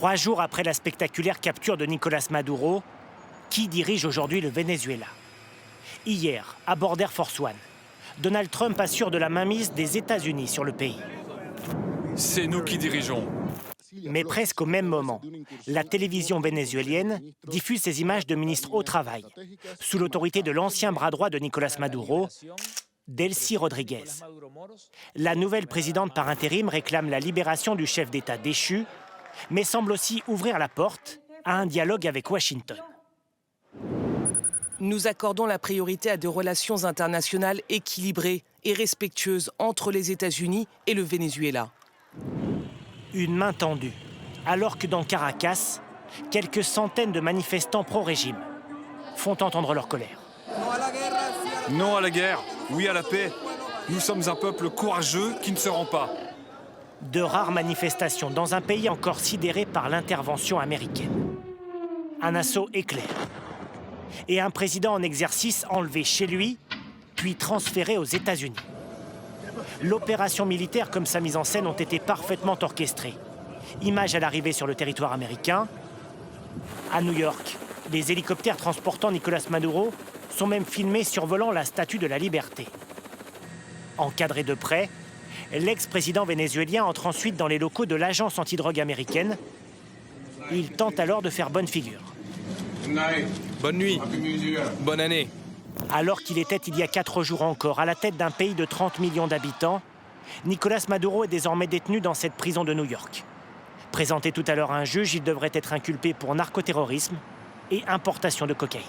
3 jours après la spectaculaire capture de Nicolás Maduro, qui dirige aujourd'hui le Venezuela? Hier, à bord d'Air Force One, Donald Trump assure de la mainmise des États-Unis sur le pays. C'est nous qui dirigeons. Mais presque au même moment, la télévision vénézuélienne diffuse ces images de ministres au travail, sous l'autorité de l'ancien bras droit de Nicolás Maduro, Delcy Rodríguez. La nouvelle présidente par intérim réclame la libération du chef d'État déchu, mais semble aussi ouvrir la porte à un dialogue avec Washington. Nous accordons la priorité à des relations internationales équilibrées et respectueuses entre les États-Unis et le Venezuela. Une main tendue, alors que dans Caracas, quelques centaines de manifestants pro-régime font entendre leur colère. Non à la guerre, oui à la paix. Nous sommes un peuple courageux qui ne se rend pas. De rares manifestations dans un pays encore sidéré par l'intervention américaine. Un assaut éclair. Et un président en exercice enlevé chez lui, puis transféré aux États-Unis. L'opération militaire comme sa mise en scène ont été parfaitement orchestrées. Images à l'arrivée sur le territoire américain. À New York, les hélicoptères transportant Nicolás Maduro sont même filmés survolant la Statue de la Liberté. Encadré de près, l'ex-président vénézuélien entre ensuite dans les locaux de l'agence antidrogue américaine. Il tente alors de faire bonne figure. Bonne nuit, bonne année. Alors qu'il était il y a 4 jours encore à la tête d'un pays de 30 millions d'habitants, Nicolás Maduro est désormais détenu dans cette prison de New York. Présenté tout à l'heure à un juge, il devrait être inculpé pour narcoterrorisme et importation de cocaïne.